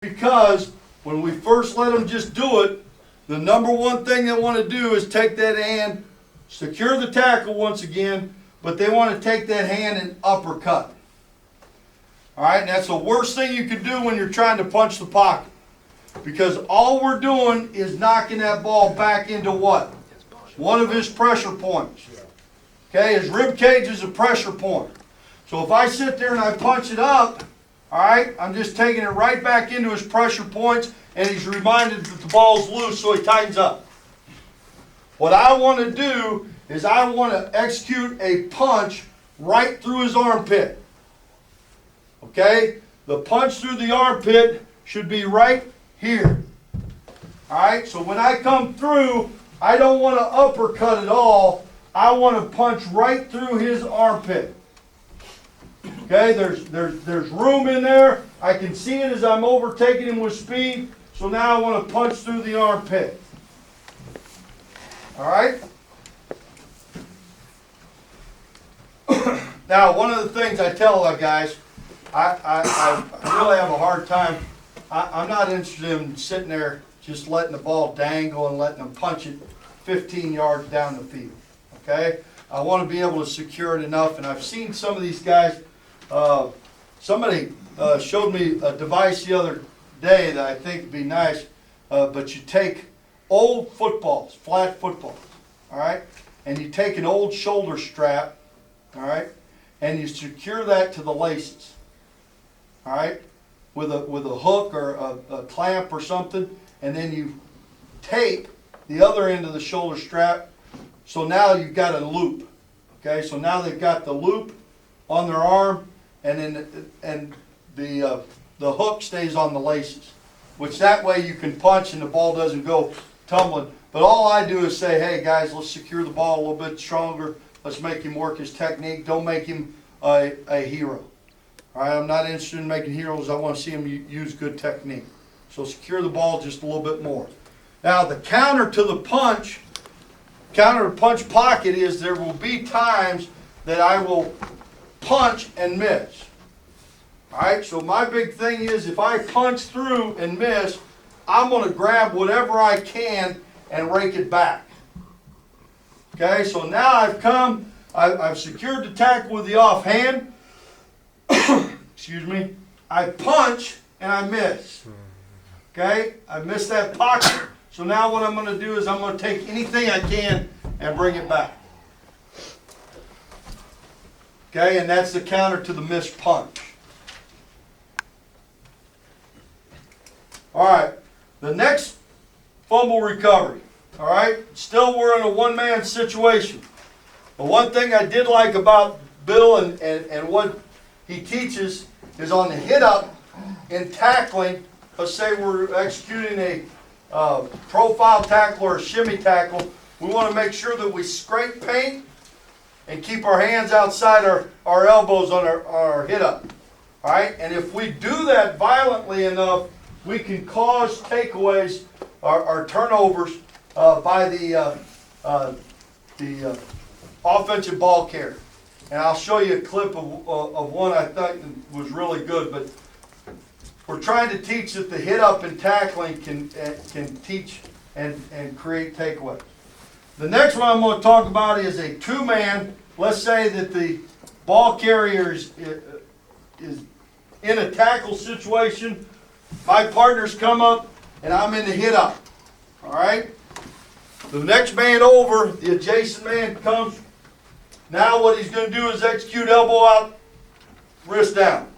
Because when we first let them just do it, the number one thing they want to do is take that hand, secure the tackle once again, but they want to take that hand and uppercut. All right, and that's the worst thing you can do when you're trying to punch the pocket. Because all we're doing is knocking that ball back into what? One of his pressure points. Okay, his rib cage is a pressure point. So if I sit there and I punch it up, all right, I'm just taking it right back into his pressure points, and he's reminded that the ball's loose, so he tightens up. What I want to do is I want to execute a punch right through his armpit. Okay? The punch through the armpit should be right here. All right? So when I come through, I don't want to uppercut at all. I want to punch right through his armpit. Okay, there's room in there. I can see it as I'm overtaking him with speed. So now I want to punch through the armpit. All right? Now, one of the things I tell guys, I really have a hard time. I'm not interested in sitting there just letting the ball dangle and letting them punch it 15 yards down the field. Okay? I want to be able to secure it enough. And I've seen some of these guys. Somebody showed me a device the other day that I think would be nice, but you take old footballs, flat footballs, all right, and you take an old shoulder strap, all right, and you secure that to the laces, all right, with a hook or a clamp or something, and then you tape the other end of the shoulder strap, so now you've got a loop, okay, so now they've got the loop on their arm, and the hook stays on the laces, which that way you can punch and the ball doesn't go tumbling. But all I do is say, hey guys, let's secure the ball a little bit stronger. Let's make him work his technique. Don't make him a hero. All right, I'm not interested in making heroes. I want to see him use good technique. So secure the ball just a little bit more. Now the counter to the punch pocket is there will be times that I will punch and miss. Alright, so my big thing is if I punch through and miss, I'm going to grab whatever I can and rake it back. Okay, so now I've secured the tackle with the offhand. Excuse me. I punch and I miss. Okay, I missed that pocket. So now what I'm going to do is I'm going to take anything I can and bring it back. Okay, and that's the counter to the missed punch. All right, the next fumble recovery. All right, still we're in a one-man situation. But one thing I did like about Bill and what he teaches is on the hit up in tackling. Let's say we're executing a profile tackle or a shimmy tackle. We want to make sure that we scrape paint and keep our hands outside our elbows on our hit up. All right, and if we do that violently enough, we can cause takeaways or turnovers by the offensive ball carrier. And I'll show you a clip of one I thought was really good. But we're trying to teach that the hit up and tackling can teach and create takeaways. The next one I'm going to talk about is a two-man. Let's say that the ball carrier is in a tackle situation. My partners come up and I'm in the hit up. All right? The next man over, the adjacent man comes. Now what he's going to do is execute elbow out, wrist down.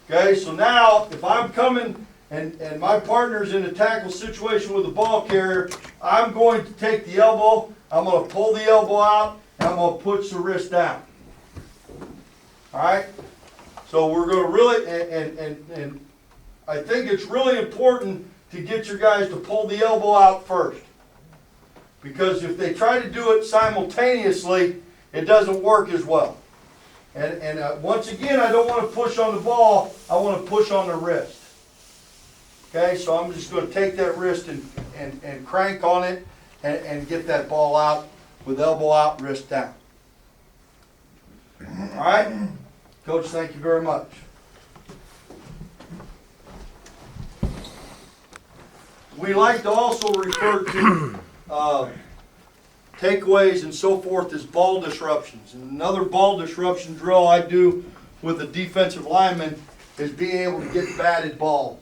Okay, so now if I'm coming and my partner's in a tackle situation with the ball carrier, I'm going to take the elbow, I'm going to pull the elbow out, and I'm going to push the wrist down. All right? So we're going to really, and I think it's really important to get your guys to pull the elbow out first. Because if they try to do it simultaneously, it doesn't work as well. And once again, I don't want to push on the ball, I want to push on the wrist. Okay, so I'm just going to take that wrist and crank on it and get that ball out with elbow out, wrist down. All right? Coach, thank you very much. we like to also refer to takeaways and so forth as ball disruptions. And another ball disruption drill I do with a defensive lineman is being able to get batted balls.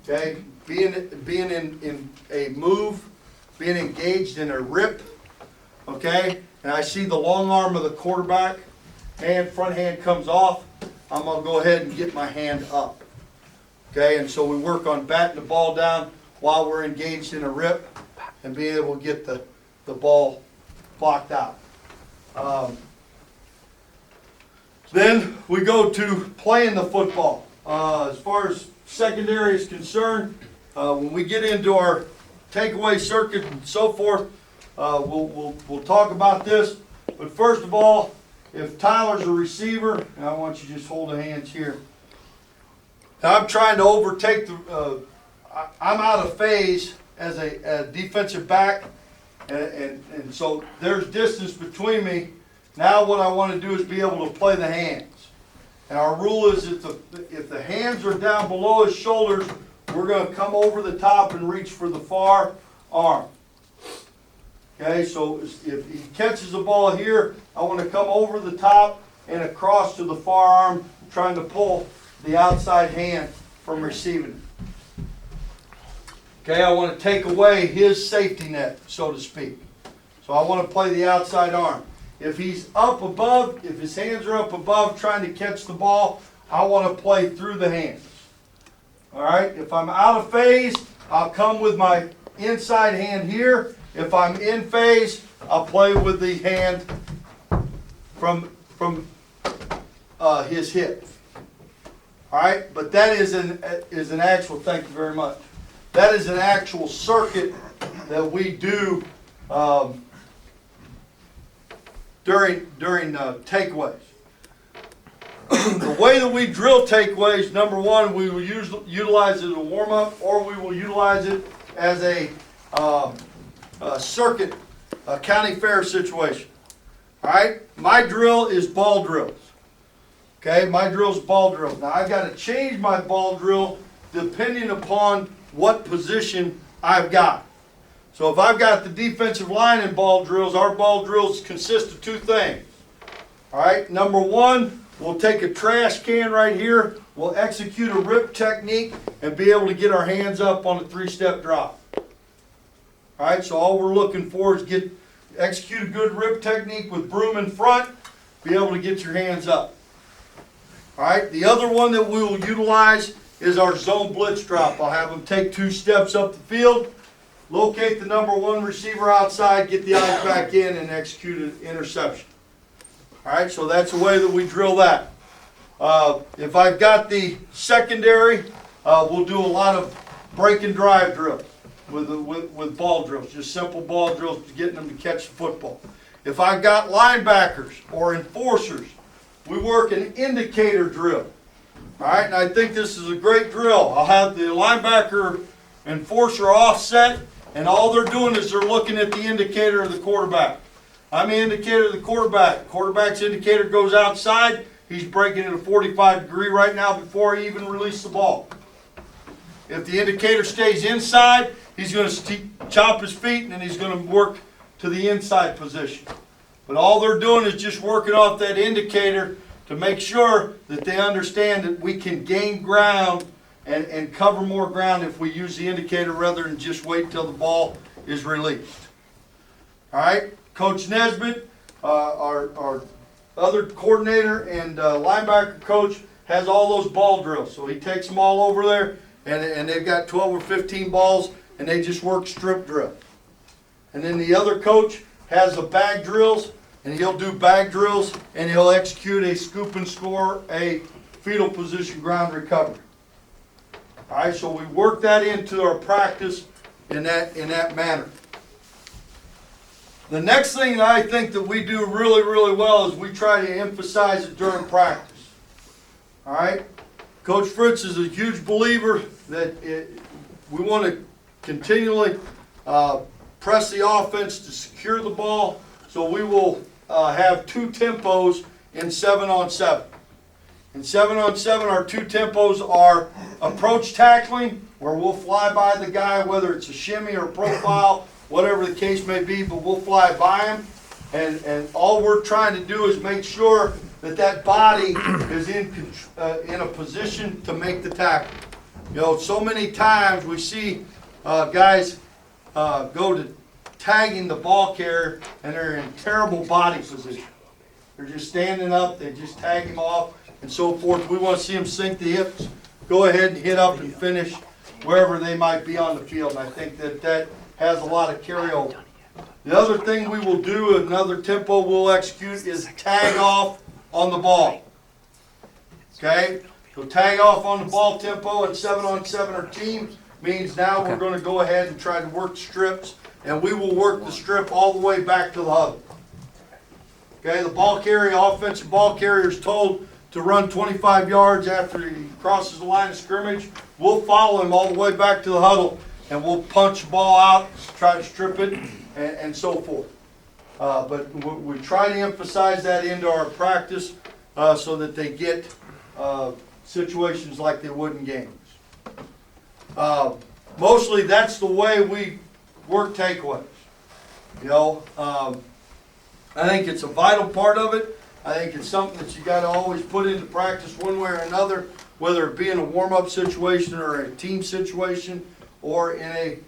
Okay, being in a move, being engaged in a rip. Okay, and I see the long arm of the quarterback, front hand comes off. I'm gonna go ahead and get my hand up. Okay, and so we work on batting the ball down while we're engaged in a rip and being able to get the ball blocked out. Then we go to playing the football. As far as secondary is concerned, when we get into our takeaway circuit and so forth, we'll talk about this. But first of all, if Tyler's a receiver, and I want you to just hold the hands here. Now I'm trying to overtake I'm out of phase as a defensive back, and so there's distance between me. Now what I want to do is be able to play the hands. And our rule is if the hands are down below his shoulders, we're going to come over the top and reach for the far arm. Okay, so if he catches the ball here, I want to come over the top and across to the far arm, trying to pull the outside hand from receiving it. Okay, I want to take away his safety net, so to speak. So I want to play the outside arm. If he's up above, if his hands are up above trying to catch the ball, I want to play through the hands. All right, if I'm out of phase, I'll come with my inside hand here. If I'm in phase, I'll play with the hand from his hip. All right, but that is an actual, thank you very much. That is an actual circuit that we do during takeaways. The way that we drill takeaways, number one, we will utilize it as a warm-up, or we will utilize it as a circuit, a county fair situation. All right, my drill is ball drills. Okay, my drill is ball drills. Now I've got to change my ball drill depending upon what position I've got. So if I've got the defensive line in ball drills, our ball drills consist of two things. All right, number one, we'll take a trash can right here, we'll execute a rip technique and be able to get our hands up on a three-step drop. All right, so all we're looking for is execute a good rip technique with broom in front, be able to get your hands up. All right, the other one that we will utilize is our zone blitz drop. I'll have them take 2 steps up the field, locate the number 1 receiver outside, get the eyes back in, and execute an interception. All right, so that's the way that we drill that. If I've got the secondary, we'll do a lot of break and drive drills with ball drills, just simple ball drills, getting them to catch the football. If I've got linebackers or enforcers, we work an indicator drill. All right, and I think this is a great drill. I'll have the linebacker enforcer offset, and all they're doing is they're looking at the indicator of the quarterback. I'm the indicator of the quarterback. Quarterback's indicator goes outside. He's breaking at a 45-degree right now before he even released the ball. If the indicator stays inside, he's going to chop his feet, and then he's going to work to the inside position. But all they're doing is just working off that indicator to make sure that they understand that we can gain ground and cover more ground if we use the indicator rather than just wait till the ball is released. All right, Coach Nesbitt, our other coordinator and linebacker coach, has all those ball drills. So he takes them all over there, and they've got 12 or 15 balls, and they just work strip drill. And then the other coach has the bag drills, and he'll do bag drills, and he'll execute a scoop and score, a fetal position ground recovery. All right, so we work that into our practice in that manner. The next thing that I think that we do really, really well is we try to emphasize it during practice. All right, Coach Fritz is a huge believer that we want to continually press the offense to secure the ball. So we will have 2 tempos in 7-on-7. In 7-on-7, our 2 tempos are approach tackling, where we'll fly by the guy, whether it's a shimmy or profile, whatever the case may be, but we'll fly by him. And all we're trying to do is make sure that that body is in a position to make the tackle. You know, so many times we see guys go to tagging the ball carrier and they're in terrible body position. They're just standing up, they just tag him off and so forth. We want to see them sink the hips, go ahead and hit up and finish wherever they might be on the field. And I think that has a lot of carryover. The other thing we will do, another tempo we'll execute, is tag off on the ball. Okay? So tag off on the ball tempo and 7-on-7 or teams means now we're going to go ahead and try to work strips, and we will work the strip all the way back to the huddle. Okay? The ball carrier, offensive ball carrier is told to run 25 yards after he crosses the line of scrimmage. We'll follow him all the way back to the huddle, and we'll punch the ball out, try to strip it, and so forth. But we try to emphasize that into our practice so that they get situations like they would in games. Mostly that's the way we work takeaways. You know, I think it's a vital part of it. I think it's something that you got to always put into practice one way or another, whether it be in a warm-up situation or a team situation or in a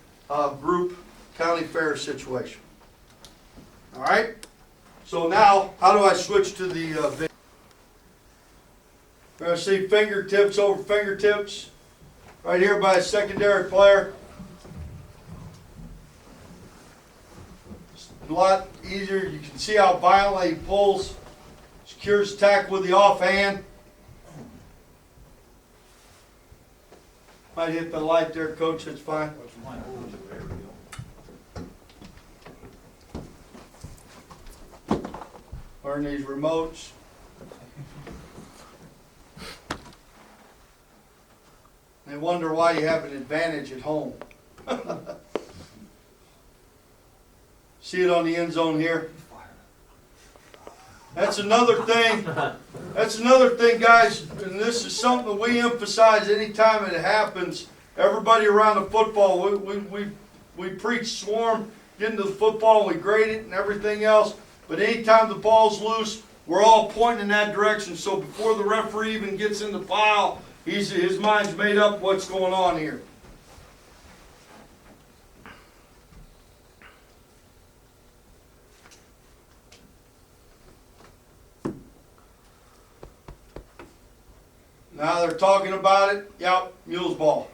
group county fair situation. All right? So now, how do I switch to the video? We're going to see fingertips over fingertips right here by a secondary player. It's a lot easier. You can see how violently he pulls, secures the tackle with the offhand. Might hit the light there, Coach. That's fine. Learn these remotes. They wonder why you have an advantage at home. See it on the end zone here. That's another thing. That's another thing, guys, and this is something that we emphasize anytime it happens. Everybody around the football, we preach swarm, get into the football, we grade it and everything else. But anytime the ball's loose, we're all pointing in that direction. So before the referee even gets in the pile, his mind's made up what's going on here. Now they're talking about it. Yep, mule's ball.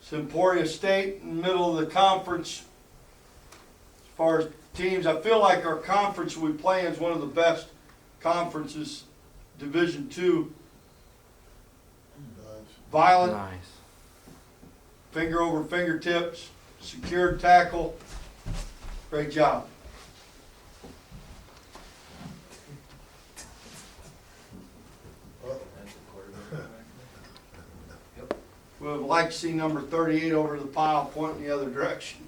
It's Emporia State in the middle of the conference. As far as teams, I feel like our conference we play in is one of the best conferences, Division II. Violent, Nice. finger over fingertips, secured tackle. Great job. We would like to see number 38 over the pile pointing the other direction.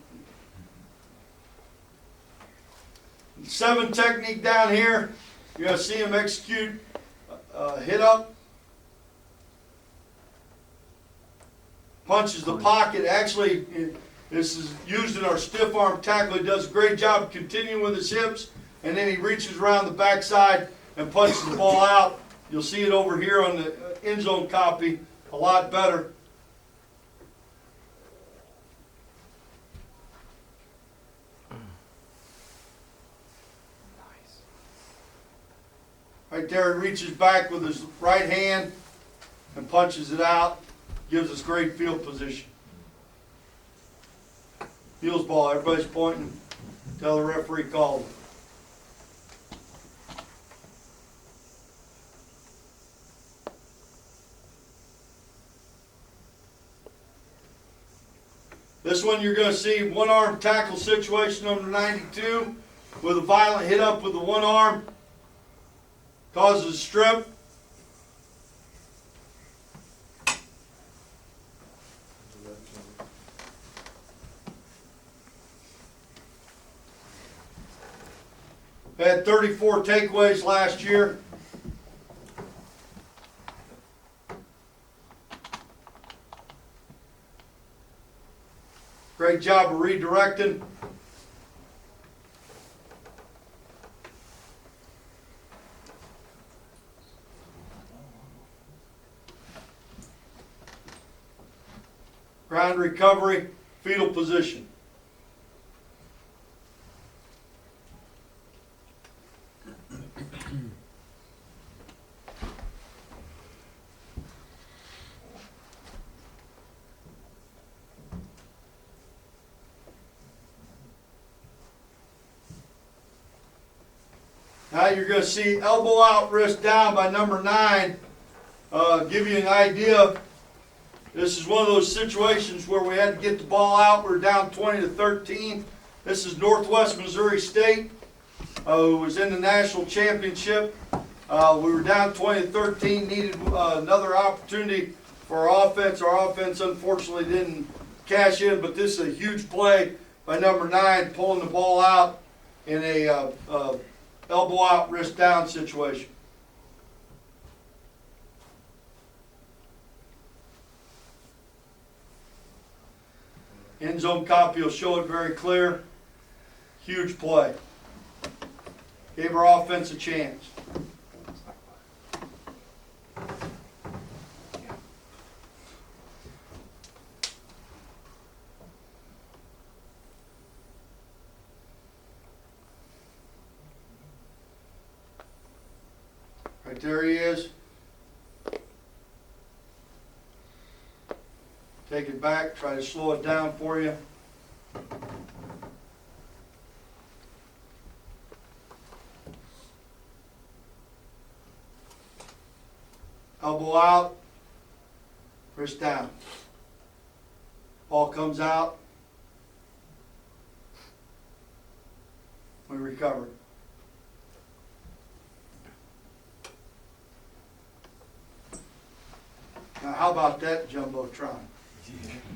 7 technique down here. You're going to see him execute hit up. Punches the pocket. Actually, this is used in our stiff arm tackle. He does a great job continuing with his hips, and then he reaches around the backside and punches the ball out. You'll see it over here on the end zone copy a lot better. Right there, he reaches back with his right hand and punches it out. Gives us great field position. Mule's ball, everybody's pointing. Tell the referee called it. This one you're going to see one arm tackle situation number 92 with a violent hit up with the one arm. Causes a strip. We had 34 takeaways last year. Great job of redirecting. Ground recovery, fetal position. Now you're going to see elbow out, wrist down by number 9. Give you an idea. This is one of those situations where we had to get the ball out. We're down 20-13. This is Northwest Missouri State, who was in the national championship. We were down 20-13, needed another opportunity for our offense. Our offense unfortunately didn't cash in, but this is a huge play by number 9, pulling the ball out in a elbow out, wrist down situation. End zone copy will show it very clear. Huge play. Gave our offense a chance. Right there he is. Take it back, try to slow it down for you. Elbow out, wrist down. Ball comes out. We recover. Now how about that Jumbotron?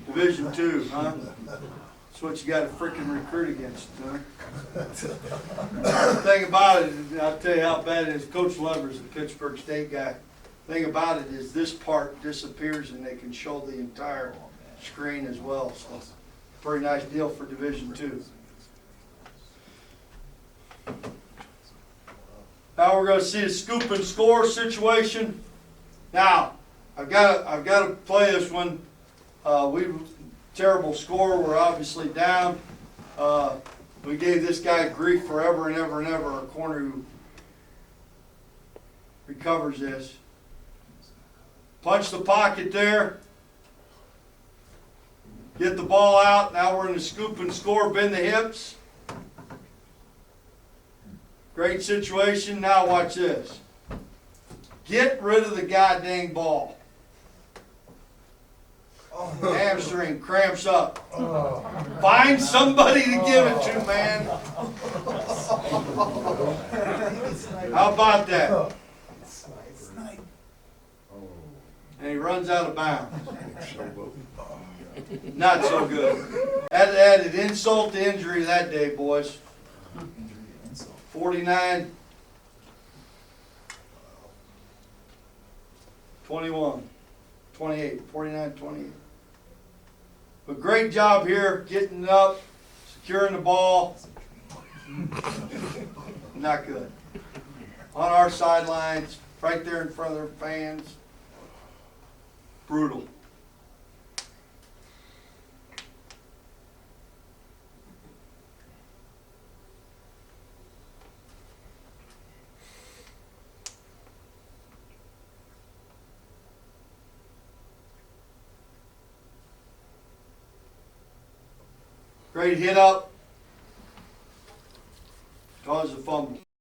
Division II, huh? That's what you got to freaking recruit against, huh? The thing about it, I'll tell you how bad it is. Coach Lover's a Pittsburgh State guy. The thing about it is this part disappears and they can show the entire screen as well. So, pretty nice deal for Division II. Now we're going to see a scoop and score situation. Now, I've got to play this one. Terrible score. We're obviously down. We gave this guy grief forever and ever and ever. Our corner who recovers this. Punch the pocket there. Get the ball out. Now we're in the scoop and score. Bend the hips. Great situation. Now watch this. Get rid of the goddamn ball. Hamstring cramps up. Find somebody to give it to, man. How about that? And he runs out of bounds. Not so good. That added insult to injury that day, boys. 49, 21, 28, 49, 28. But great job here, getting up, securing the ball. Not good. On our sidelines, right there in front of their fans. Brutal. Great hit up. Caused a fumble.